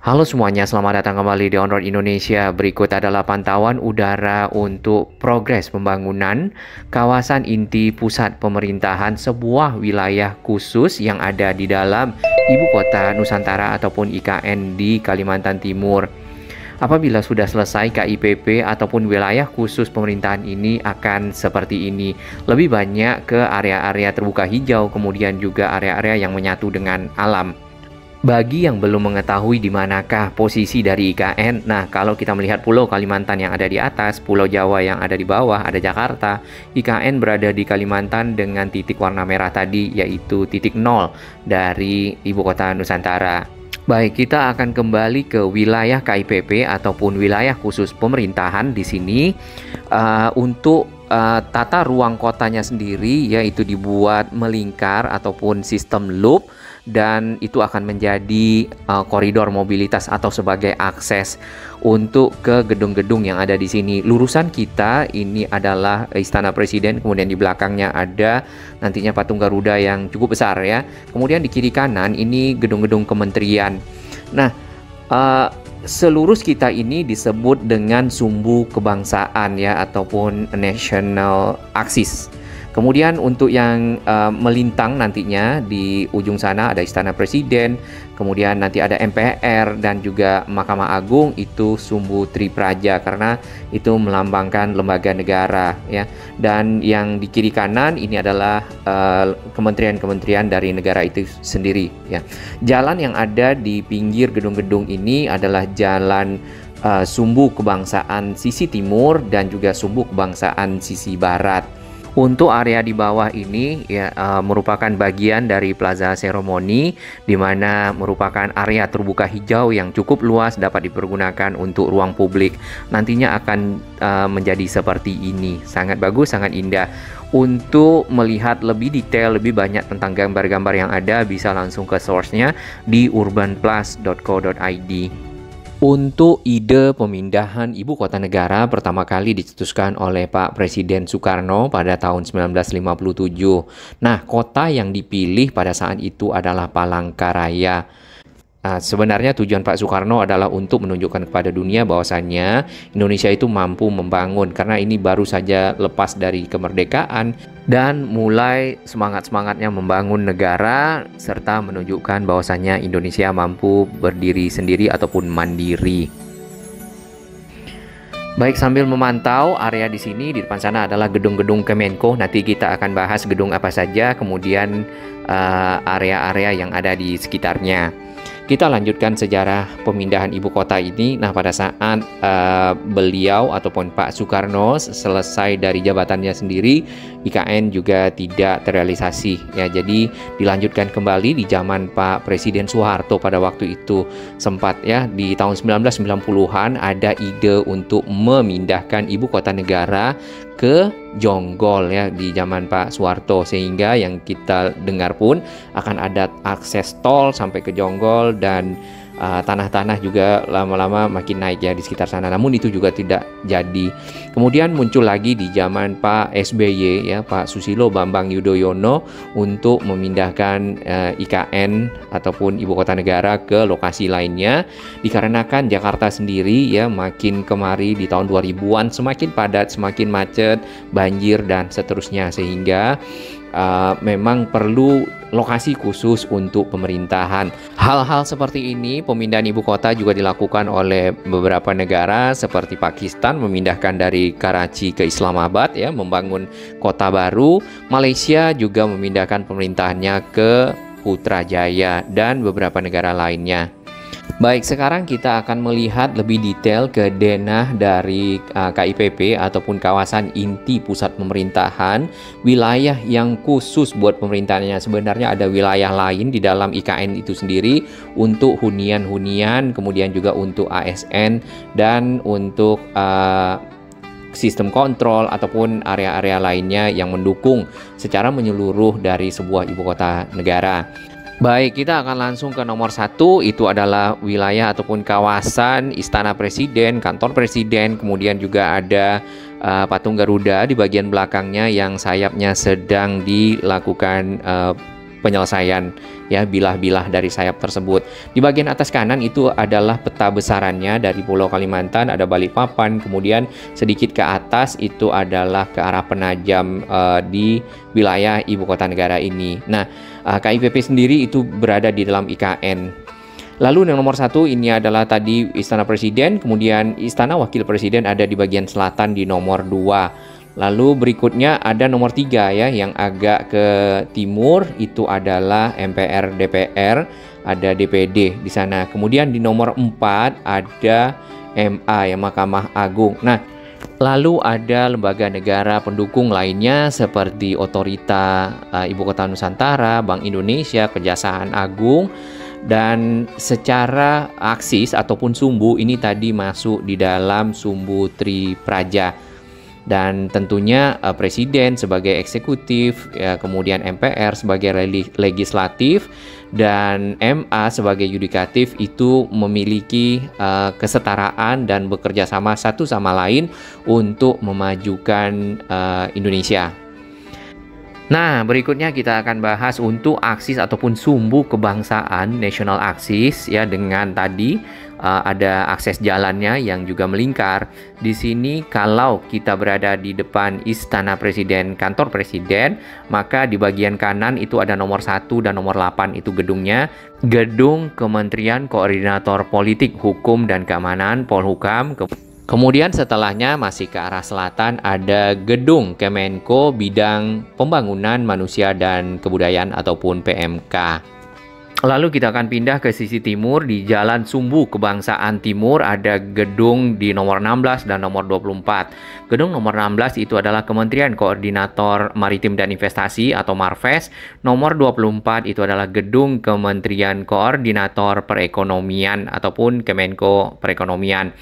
Halo semuanya, selamat datang kembali di On Road Indonesia. Berikut adalah pantauan udara untuk progres pembangunan kawasan inti pusat pemerintahan sebuah wilayah khusus yang ada di dalam Ibu Kota Nusantara ataupun IKN di Kalimantan Timur. Apabila sudah selesai KIPP ataupun wilayah khusus pemerintahan ini akan seperti ini. Lebih banyak ke area-area terbuka hijau, kemudian juga area-area yang menyatu dengan alam. Bagi yang belum mengetahui di manakah posisi dari IKN, nah kalau kita melihat Pulau Kalimantan yang ada di atas, Pulau Jawa yang ada di bawah, ada Jakarta, IKN berada di Kalimantan dengan titik warna merah tadi, yaitu titik 0 dari Ibu Kota Nusantara. Baik, kita akan kembali ke wilayah KIPP ataupun wilayah khusus pemerintahan di sini untuk tata ruang kotanya sendiri, yaitu dibuat melingkar ataupun sistem loop, dan itu akan menjadi koridor mobilitas atau sebagai akses untuk ke gedung-gedung yang ada di sini. Lurusan kita ini adalah Istana Presiden, kemudian di belakangnya ada nantinya patung Garuda yang cukup besar ya. Kemudian di kiri kanan ini gedung-gedung kementerian. Nah, selurus kita ini disebut dengan sumbu kebangsaan ya, ataupun national axis. Kemudian untuk yang melintang nantinya di ujung sana ada Istana Presiden, kemudian nanti ada MPR dan juga Mahkamah Agung, itu sumbu Tripraja karena itu melambangkan lembaga negara ya. Dan yang di kiri kanan ini adalah kementerian-kementerian dari negara itu sendiri ya. Jalan yang ada di pinggir gedung-gedung ini adalah jalan sumbu kebangsaan sisi timur dan juga sumbu kebangsaan sisi barat. Untuk area di bawah ini ya merupakan bagian dari Plaza Seremoni, di mana merupakan area terbuka hijau yang cukup luas dapat dipergunakan untuk ruang publik. Nantinya akan menjadi seperti ini, sangat bagus, sangat indah. Untuk melihat lebih detail, lebih banyak tentang gambar-gambar yang ada, bisa langsung ke source-nya di urbanplus.co.id. Untuk ide pemindahan ibu kota negara pertama kali dicetuskan oleh Pak Presiden Soekarno pada tahun 1957. Nah, kota yang dipilih pada saat itu adalah Palangkaraya. Sebenarnya tujuan Pak Soekarno adalah untuk menunjukkan kepada dunia bahwasannya Indonesia itu mampu membangun, karena ini baru saja lepas dari kemerdekaan dan mulai semangat-semangatnya membangun negara serta menunjukkan bahwasannya Indonesia mampu berdiri sendiri ataupun mandiri. Baik, sambil memantau area di sini, di depan sana adalah gedung-gedung Kemenko. Nanti kita akan bahas gedung apa saja, kemudian area-area yang ada di sekitarnya. Kita lanjutkan sejarah pemindahan ibu kota ini. Nah, pada saat beliau ataupun Pak Soekarno selesai dari jabatannya sendiri, IKN juga tidak terrealisasi ya. Jadi dilanjutkan kembali di zaman Pak Presiden Soeharto pada waktu itu. Sempat ya di tahun 1990-an ada ide untuk memindahkan ibu kota negara ke Jonggol ya di zaman Pak Soeharto, sehingga yang kita dengar pun akan ada akses tol sampai ke Jonggol, dan tanah-tanah juga lama-lama makin naik ya di sekitar sana. Namun itu juga tidak jadi. Kemudian muncul lagi di zaman Pak SBY ya, Pak Susilo Bambang Yudhoyono, untuk memindahkan IKN ataupun ibu kota negara ke lokasi lainnya, dikarenakan Jakarta sendiri ya makin kemari di tahun 2000-an semakin padat, semakin macet, banjir dan seterusnya, sehingga memang perlu lokasi khusus untuk pemerintahan. Hal-hal seperti ini, pemindahan ibu kota juga dilakukan oleh beberapa negara seperti Pakistan memindahkan dari Karachi ke Islamabad ya, membangun kota baru. Malaysia juga memindahkan pemerintahannya ke Putrajaya dan beberapa negara lainnya. Baik, sekarang kita akan melihat lebih detail ke denah dari KIPP ataupun kawasan inti pusat pemerintahan, wilayah yang khusus buat pemerintahannya. Sebenarnya ada wilayah lain di dalam IKN itu sendiri untuk hunian-hunian, kemudian juga untuk ASN dan untuk sistem kontrol ataupun area-area lainnya yang mendukung secara menyeluruh dari sebuah ibu kota negara. Baik, kita akan langsung ke nomor 1, itu adalah wilayah ataupun kawasan Istana Presiden, kantor Presiden, kemudian juga ada patung Garuda di bagian belakangnya yang sayapnya sedang dilakukan penyelesaian ya bilah-bilah dari sayap tersebut. Di bagian atas kanan itu adalah peta besarannya dari Pulau Kalimantan, ada Balikpapan, kemudian sedikit ke atas itu adalah ke arah Penajam di wilayah ibu kota negara ini. Nah, KIPP sendiri itu berada di dalam IKN. Lalu yang nomor 1 ini adalah tadi Istana Presiden, kemudian Istana Wakil Presiden ada di bagian selatan di nomor 2. Lalu berikutnya ada nomor 3 ya, yang agak ke timur itu adalah MPR DPR, ada DPD di sana. Kemudian di nomor 4 ada MA ya, Mahkamah Agung. Nah, lalu ada lembaga negara pendukung lainnya seperti Otorita Ibu Kota Nusantara, Bank Indonesia, Kejaksaan Agung. Dan secara aksis ataupun sumbu ini tadi masuk di dalam sumbu Tri Praja. Dan tentunya Presiden sebagai eksekutif, ya, kemudian MPR sebagai legislatif, dan MA sebagai yudikatif itu memiliki kesetaraan dan bekerja sama satu sama lain untuk memajukan Indonesia. Nah, berikutnya kita akan bahas untuk aksis ataupun sumbu kebangsaan, national axis ya, dengan tadi ada akses jalannya yang juga melingkar. Di sini kalau kita berada di depan Istana Presiden, kantor Presiden, maka di bagian kanan itu ada nomor 1 dan nomor 8 itu gedungnya. Gedung Kementerian Koordinator Politik, Hukum dan Keamanan, Polhukam. Kemudian setelahnya masih ke arah selatan ada Gedung Kemenko Bidang Pembangunan Manusia dan Kebudayaan ataupun PMK. Lalu kita akan pindah ke sisi timur, di Jalan Sumbu Kebangsaan Timur ada gedung di nomor 16 dan nomor 24. Gedung nomor 16 itu adalah Kementerian Koordinator Maritim dan Investasi atau Marves. Nomor 24 itu adalah gedung Kementerian Koordinator Perekonomian ataupun Kemenko Perekonomian.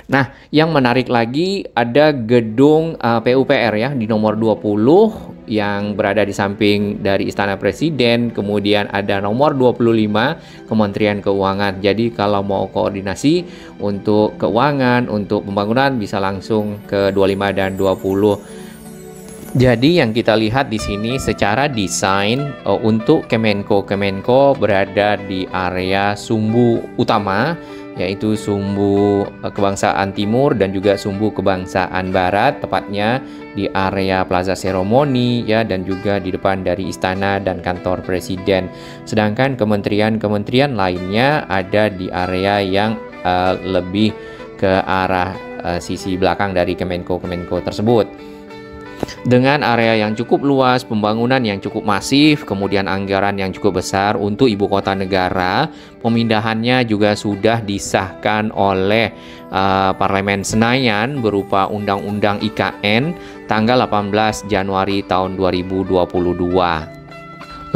Nah, yang menarik lagi ada gedung PUPR ya di nomor 20 yang berada di samping dari Istana Presiden. Kemudian ada nomor 25 Kementerian Keuangan. Jadi kalau mau koordinasi untuk keuangan, untuk pembangunan bisa langsung ke 25 dan 20. Jadi yang kita lihat di sini secara desain untuk Kemenko berada di area sumbu utama, yaitu sumbu kebangsaan timur dan juga sumbu kebangsaan barat, tepatnya di area Plaza Seremoni ya, dan juga di depan dari istana dan kantor presiden. Sedangkan kementerian-kementerian lainnya ada di area yang lebih ke arah sisi belakang dari Kemenko tersebut. Dengan area yang cukup luas, pembangunan yang cukup masif, kemudian anggaran yang cukup besar untuk ibu kota negara, pemindahannya juga sudah disahkan oleh Parlemen Senayan berupa Undang-Undang IKN tanggal 18 Januari tahun 2022.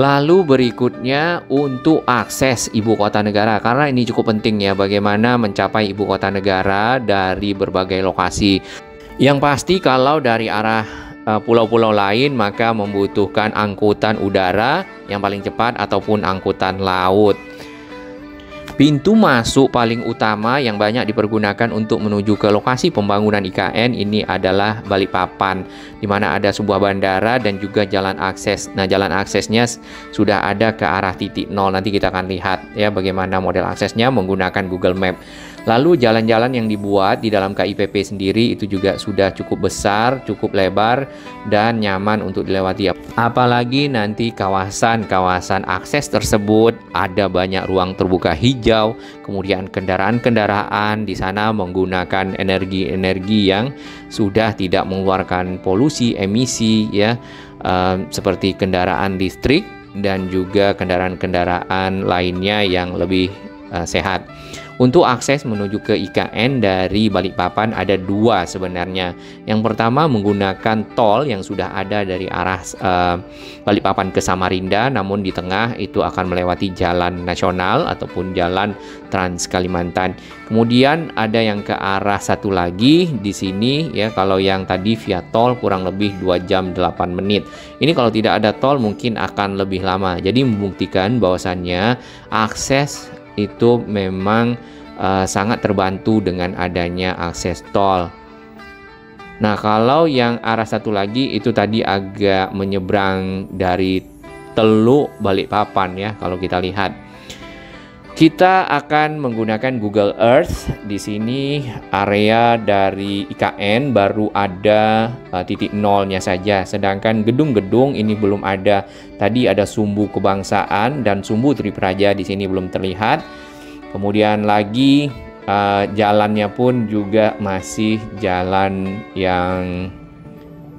Lalu berikutnya untuk akses ibu kota negara, karena ini cukup penting ya, bagaimana mencapai ibu kota negara dari berbagai lokasi. Yang pasti kalau dari arah pulau-pulau lain maka membutuhkan angkutan udara yang paling cepat ataupun angkutan laut. Pintu masuk paling utama yang banyak dipergunakan untuk menuju ke lokasi pembangunan IKN ini adalah Balikpapan, di mana ada sebuah bandara dan juga jalan akses. Nah, jalan aksesnya sudah ada ke arah titik 0. Nanti kita akan lihat ya bagaimana model aksesnya menggunakan Google Map. Lalu jalan-jalan yang dibuat di dalam KIPP sendiri itu juga sudah cukup besar, cukup lebar, dan nyaman untuk dilewati. Apalagi nanti kawasan-kawasan akses tersebut ada banyak ruang terbuka hijau, kemudian kendaraan-kendaraan di sana menggunakan energi-energi yang sudah tidak mengeluarkan polusi, emisi ya, seperti kendaraan listrik dan juga kendaraan-kendaraan lainnya yang lebih sehat. Untuk akses menuju ke IKN dari Balikpapan ada dua sebenarnya. Yang pertama menggunakan tol yang sudah ada dari arah Balikpapan ke Samarinda, namun di tengah itu akan melewati jalan nasional ataupun jalan Trans Kalimantan. Kemudian ada yang ke arah satu lagi di sini ya, kalau yang tadi via tol kurang lebih 2 jam 8 menit. Ini kalau tidak ada tol mungkin akan lebih lama. Jadi membuktikan bahwasannya akses itu memang sangat terbantu dengan adanya akses tol. Nah, kalau yang arah satu lagi itu tadi agak menyeberang dari Teluk Balikpapan ya. Kalau kita lihat, kita akan menggunakan Google Earth. Di sini area dari IKN baru ada titik nolnya saja, sedangkan gedung-gedung ini belum ada. Tadi ada Sumbu Kebangsaan dan Sumbu Tripraja di sini belum terlihat. Kemudian lagi jalannya pun juga masih jalan yang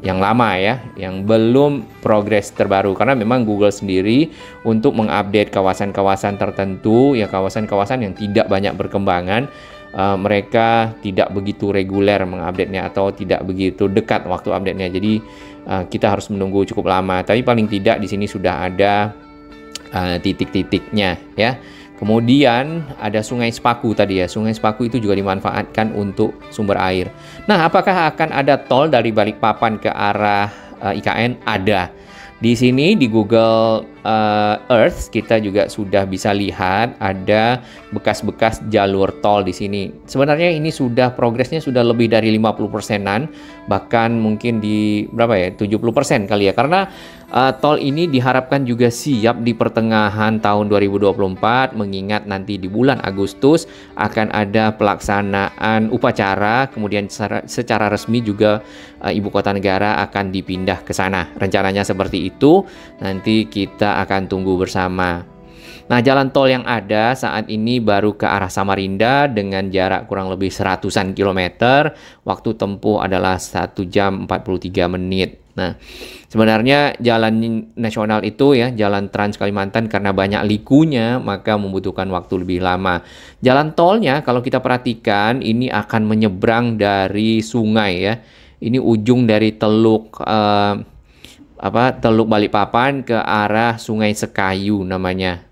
lama ya, yang belum progres terbaru, karena memang Google sendiri untuk mengupdate kawasan-kawasan tertentu ya, kawasan-kawasan yang tidak banyak berkembangan, mereka tidak begitu reguler mengupdate-nya atau tidak begitu dekat waktu update-nya. Jadi kita harus menunggu cukup lama, tapi paling tidak di sini sudah ada titik-titiknya ya. Kemudian ada Sungai Sepaku tadi ya. Sungai Sepaku itu juga dimanfaatkan untuk sumber air. Nah, apakah akan ada tol dari Balikpapan ke arah IKN? Ada. Di sini di Google Earth kita juga sudah bisa lihat ada bekas-bekas jalur tol di sini. Sebenarnya ini sudah progresnya sudah lebih dari 50%-an, bahkan mungkin di berapa ya? 70% kali ya. Karena tol ini diharapkan juga siap di pertengahan tahun 2024, mengingat nanti di bulan Agustus akan ada pelaksanaan upacara, kemudian secara resmi juga ibu kota negara akan dipindah ke sana. Rencananya seperti itu, nanti kita akan tunggu bersama. Nah, jalan tol yang ada saat ini baru ke arah Samarinda dengan jarak kurang lebih 100-an kilometer. Waktu tempuh adalah 1 jam 43 menit. Nah, sebenarnya jalan nasional itu ya, jalan Trans Kalimantan, karena banyak likunya maka membutuhkan waktu lebih lama. Jalan tolnya kalau kita perhatikan ini akan menyeberang dari sungai ya. Ini ujung dari Teluk Teluk Balikpapan ke arah Sungai Sekayu namanya.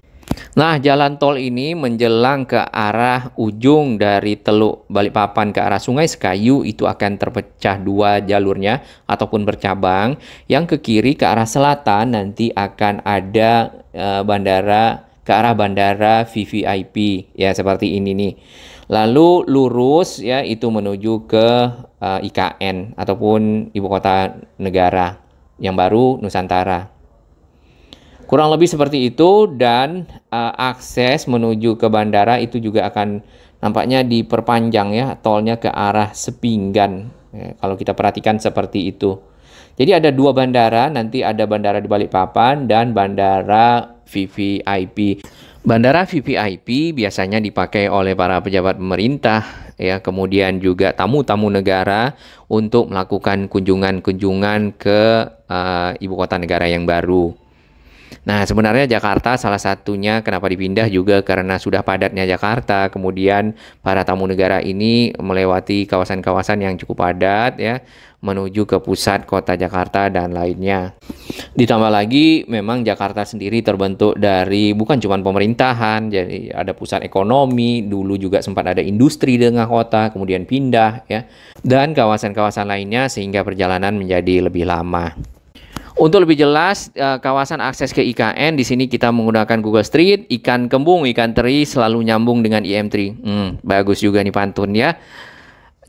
Nah, jalan tol ini menjelang ke arah ujung dari Teluk Balikpapan ke arah Sungai Sekayu itu akan terpecah dua jalurnya ataupun bercabang. Yang ke kiri ke arah selatan nanti akan ada bandara ke arah bandara VVIP ya, seperti ini nih. Lalu lurus ya itu menuju ke IKN ataupun ibu kota negara yang baru Nusantara. Kurang lebih seperti itu, dan akses menuju ke bandara itu juga akan nampaknya diperpanjang ya, tolnya ke arah Sepinggan. Ya, kalau kita perhatikan seperti itu. Jadi ada dua bandara, nanti ada bandara di Balikpapan dan bandara VVIP. Bandara VVIP biasanya dipakai oleh para pejabat pemerintah ya, kemudian juga tamu-tamu negara untuk melakukan kunjungan-kunjungan ke ibu kota negara yang baru. Nah, sebenarnya Jakarta salah satunya kenapa dipindah juga karena sudah padatnya Jakarta. Kemudian para tamu negara ini melewati kawasan-kawasan yang cukup padat ya, menuju ke pusat kota Jakarta dan lainnya. Ditambah lagi memang Jakarta sendiri terbentuk dari bukan cuma pemerintahan, jadi ada pusat ekonomi, dulu juga sempat ada industri di tengah kota, kemudian pindah ya, dan kawasan-kawasan lainnya sehingga perjalanan menjadi lebih lama. Untuk lebih jelas kawasan akses ke IKN di sini kita menggunakan Google Street. Ikan kembung, ikan teri selalu nyambung dengan IM3. Bagus juga nih pantun ya.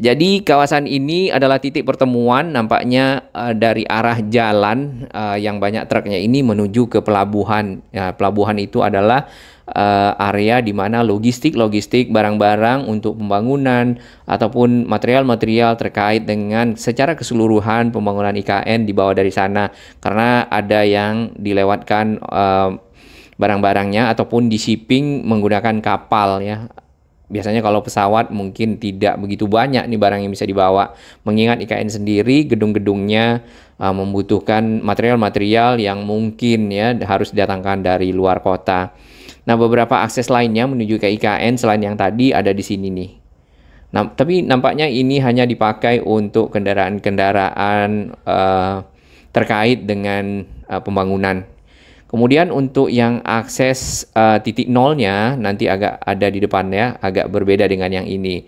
Jadi kawasan ini adalah titik pertemuan nampaknya dari arah jalan yang banyak truknya ini menuju ke pelabuhan. Ya, pelabuhan itu adalah area di mana logistik barang-barang untuk pembangunan ataupun material-material terkait dengan secara keseluruhan pembangunan IKN dibawa dari sana, karena ada yang dilewatkan barang-barangnya ataupun di shipping menggunakan kapal ya. Biasanya kalau pesawat mungkin tidak begitu banyak nih barang yang bisa dibawa, mengingat IKN sendiri gedung-gedungnya membutuhkan material-material yang mungkin ya harus didatangkan dari luar kota. Nah, beberapa akses lainnya menuju ke IKN selain yang tadi ada di sini nih. Nah, tapi nampaknya ini hanya dipakai untuk kendaraan-kendaraan terkait dengan pembangunan. Kemudian untuk yang akses titik nolnya nanti agak ada di depannya, agak berbeda dengan yang ini.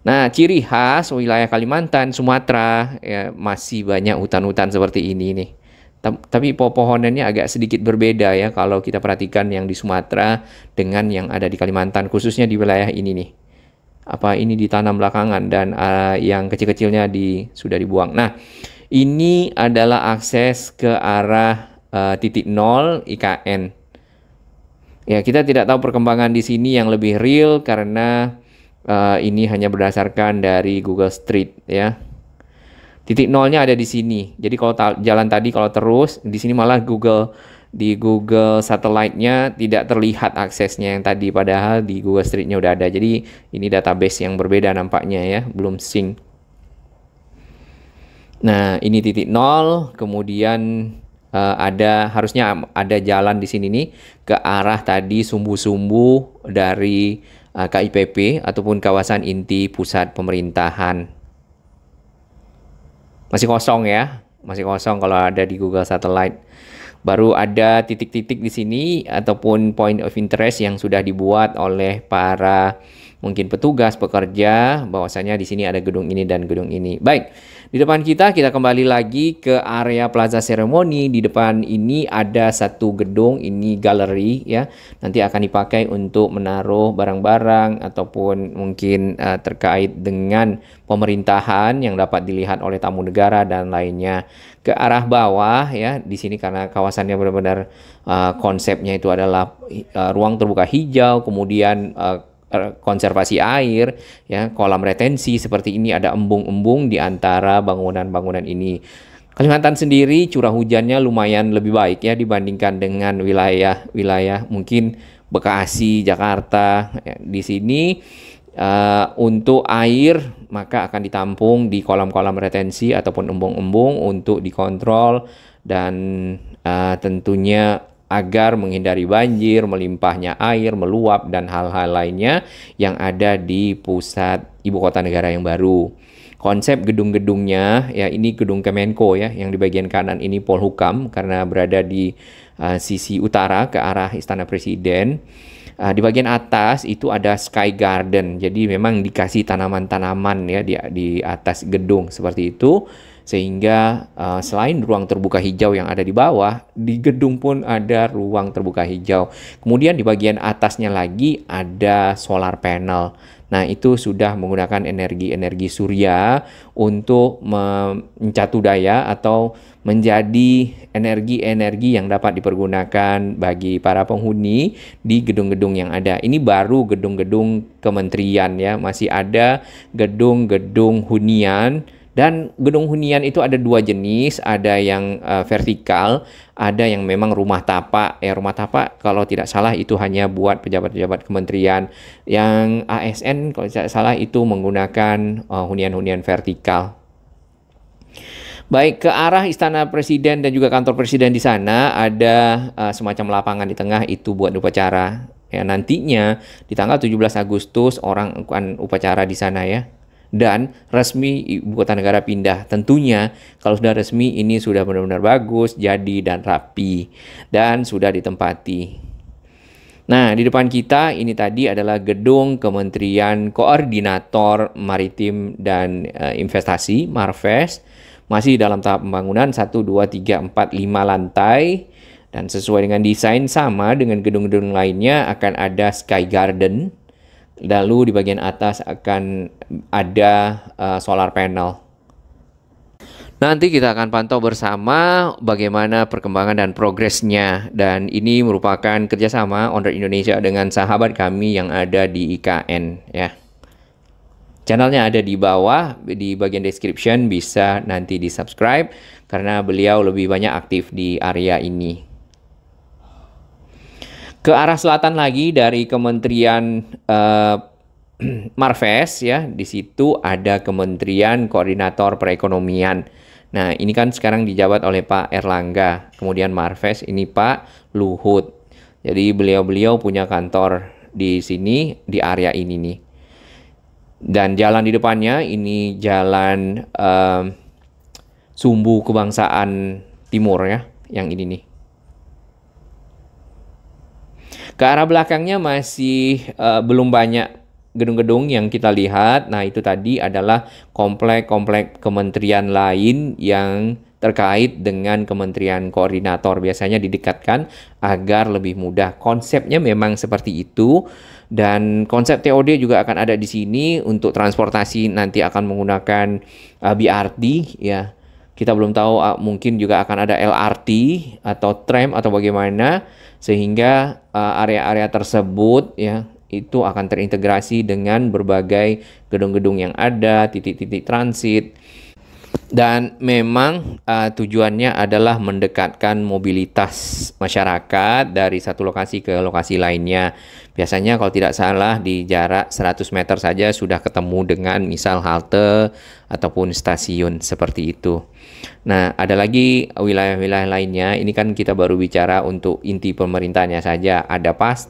Nah, ciri khas wilayah Kalimantan, Sumatera ya, masih banyak hutan-hutan seperti ini nih. Tapi pohonannya agak sedikit berbeda ya kalau kita perhatikan yang di Sumatera dengan yang ada di Kalimantan, khususnya di wilayah ini nih. Apa ini ditanam belakangan dan yang kecil-kecilnya sudah dibuang. Nah, ini adalah akses ke arah titik nol IKN. Ya, kita tidak tahu perkembangan di sini yang lebih real karena ini hanya berdasarkan dari Google Street ya. Titik nolnya ada di sini. Jadi kalau jalan tadi kalau terus di sini malah di Google Satellite-nya tidak terlihat aksesnya yang tadi, padahal di Google Street-nya udah ada. Jadi ini database yang berbeda nampaknya ya, belum sync. Nah, ini titik nol, kemudian harusnya ada jalan di sini nih ke arah tadi sumbu-sumbu dari KIPP ataupun kawasan inti pusat pemerintahan. Masih kosong ya, masih kosong kalau ada di Google Satellite. Baru ada titik-titik di sini ataupun point of interest yang sudah dibuat oleh para mungkin petugas pekerja, bahwasanya di sini ada gedung ini dan gedung ini. Baik, di depan kita kembali lagi ke area Plaza Seremoni. Di depan ini ada satu gedung, ini galeri ya. Nanti akan dipakai untuk menaruh barang-barang ataupun mungkin terkait dengan pemerintahan yang dapat dilihat oleh tamu negara dan lainnya. Ke arah bawah ya, di sini karena kawasannya benar-benar konsepnya itu adalah ruang terbuka hijau, kemudian konservasi air, ya, kolam retensi seperti ini, ada embung-embung di antara bangunan-bangunan ini. Kalimantan sendiri curah hujannya lumayan lebih baik ya dibandingkan dengan wilayah mungkin Bekasi, Jakarta. Ya, di sini untuk air maka akan ditampung di kolam-kolam retensi ataupun embung-embung untuk dikontrol dan tentunya agar menghindari banjir, melimpahnya air, meluap, dan hal-hal lainnya yang ada di pusat ibu kota negara yang baru. Konsep gedung-gedungnya, ya ini gedung Kemenko ya, yang di bagian kanan ini Polhukam karena berada di sisi utara ke arah Istana Presiden. Di bagian atas itu ada Sky Garden, jadi memang dikasih tanaman-tanaman ya di atas gedung seperti itu. Sehingga selain ruang terbuka hijau yang ada di bawah, di gedung pun ada ruang terbuka hijau. Kemudian di bagian atasnya lagi ada solar panel. Nah, itu sudah menggunakan energi surya untuk mencatu daya atau menjadi energi-energi yang dapat dipergunakan bagi para penghuni di gedung-gedung yang ada. Ini baru gedung-gedung kementerian ya, masih ada gedung-gedung hunian. Dan gedung hunian itu ada dua jenis, ada yang vertikal, ada yang memang rumah tapak. Rumah tapak kalau tidak salah itu hanya buat pejabat-pejabat kementerian. Yang ASN kalau tidak salah itu menggunakan hunian-hunian vertikal. Baik, ke arah Istana Presiden dan juga kantor Presiden di sana ada semacam lapangan di tengah, itu buat upacara. Ya, nantinya di tanggal 17 Agustus orang akan upacara di sana ya. Dan resmi ibu kota negara pindah. Tentunya kalau sudah resmi ini sudah benar-benar bagus, jadi dan rapi dan sudah ditempati. Nah, di depan kita ini tadi adalah gedung Kementerian Koordinator Maritim dan Investasi, Marves. Masih dalam tahap pembangunan 1, 2, 3, 4, 5 lantai. Dan sesuai dengan desain sama dengan gedung-gedung lainnya akan ada Sky Garden. Lalu di bagian atas akan ada solar panel. Nanti kita akan pantau bersama bagaimana perkembangan dan progresnya. Dan ini merupakan kerjasama Onroad Indonesia dengan sahabat kami yang ada di IKN ya. Channelnya ada di bawah, di bagian description, bisa nanti di subscribe karena beliau lebih banyak aktif di area ini. Ke arah selatan lagi dari Kementerian Marves ya, di situ ada Kementerian Koordinator Perekonomian. Nah, ini kan sekarang dijabat oleh Pak Erlangga. Kemudian Marves ini Pak Luhut. Jadi beliau-beliau punya kantor di sini, di area ini nih. Dan jalan di depannya ini jalan Sumbu Kebangsaan Timur ya, yang ini nih. Ke arah belakangnya masih belum banyak gedung-gedung yang kita lihat. Nah, itu tadi adalah komplek-komplek kementerian lain yang terkait dengan kementerian koordinator. Biasanya didekatkan agar lebih mudah. Konsepnya memang seperti itu. Dan konsep TOD juga akan ada di sini. Untuk transportasi nanti akan menggunakan BRT ya. Kita belum tahu, mungkin juga akan ada LRT atau tram atau bagaimana, sehingga area-area tersebut ya itu akan terintegrasi dengan berbagai gedung-gedung yang ada, titik-titik transit. Dan memang tujuannya adalah mendekatkan mobilitas masyarakat dari satu lokasi ke lokasi lainnya. Biasanya kalau tidak salah di jarak 100 meter saja sudah ketemu dengan misal halte ataupun stasiun seperti itu. Nah, ada lagi wilayah-wilayah lainnya. Ini kan kita baru bicara untuk inti pemerintahnya saja.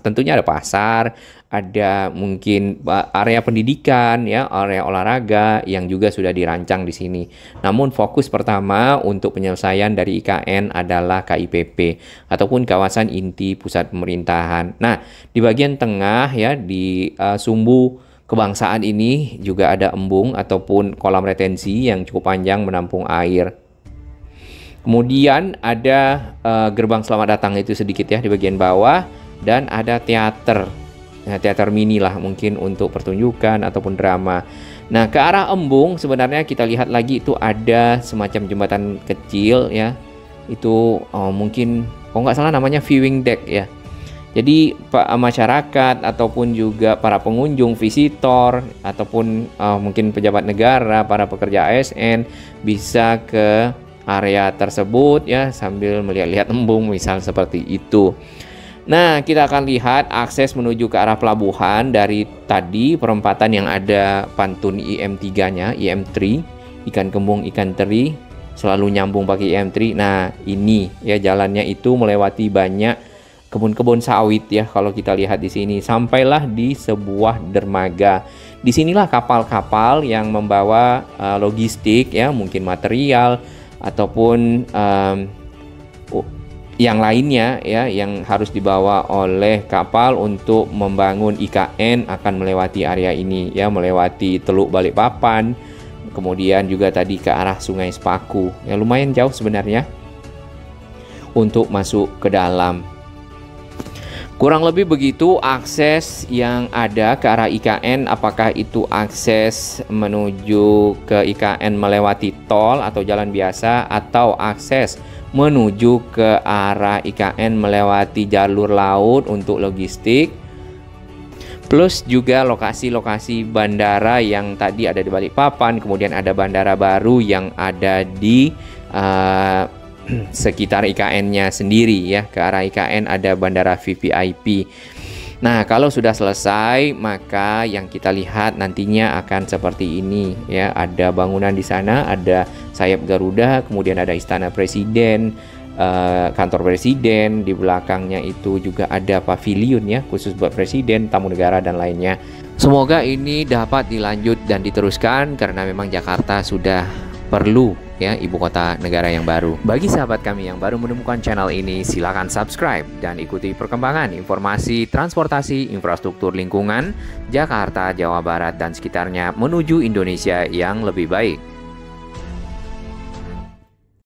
Tentunya ada pasar, ada mungkin area pendidikan ya, area olahraga yang juga sudah dirancang di sini. Namun fokus pertama untuk penyelesaian dari IKN adalah KIPP ataupun kawasan inti pusat pemerintahan. Nah, di bagian tengah ya di sumbu kebangsaan ini juga ada embung ataupun kolam retensi yang cukup panjang menampung air. Kemudian ada gerbang selamat datang itu sedikit ya di bagian bawah, dan ada teater. Nah, teater mini lah mungkin untuk pertunjukan ataupun drama. Nah, ke arah embung sebenarnya kita lihat lagi itu ada semacam jembatan kecil ya. Itu mungkin kalau nggak salah namanya viewing deck ya. Jadi masyarakat ataupun juga para pengunjung, visitor ataupun mungkin pejabat negara, para pekerja ASN bisa ke area tersebut ya sambil melihat-lihat embung misal seperti itu. Nah, kita akan lihat akses menuju ke arah pelabuhan dari tadi perempatan yang ada pantun IM3-nya, IM3, ikan kembung, ikan teri, selalu nyambung pakai IM3. Nah, ini ya jalannya itu melewati banyak kebun-kebun sawit ya kalau kita lihat di sini. Sampailah di sebuah dermaga. Disinilah kapal-kapal yang membawa logistik ya, mungkin material ataupun yang lainnya ya yang harus dibawa oleh kapal untuk membangun IKN akan melewati area ini ya, melewati Teluk Balikpapan, kemudian juga tadi ke arah Sungai Sepaku. Ya lumayan jauh sebenarnya untuk masuk ke dalam. Kurang lebih begitu akses yang ada ke arah IKN, apakah itu akses menuju ke IKN melewati tol atau jalan biasa, atau akses menuju ke arah IKN melewati jalur laut untuk logistik, plus juga lokasi-lokasi bandara yang tadi ada di Balikpapan, kemudian ada bandara baru yang ada di sekitar IKN-nya sendiri ya. Ke arah IKN ada bandara VVIP. Nah, kalau sudah selesai maka yang kita lihat nantinya akan seperti ini ya. Ada bangunan di sana, ada sayap Garuda, kemudian ada istana presiden, kantor presiden, di belakangnya itu juga ada pavilion ya khusus buat presiden, tamu negara dan lainnya. Semoga ini dapat dilanjut dan diteruskan karena memang Jakarta sudah perlu ya ibu kota negara yang baru. Bagi sahabat kami yang baru menemukan channel ini, silakan subscribe dan ikuti perkembangan informasi transportasi, infrastruktur lingkungan Jakarta, Jawa Barat dan sekitarnya menuju Indonesia yang lebih baik.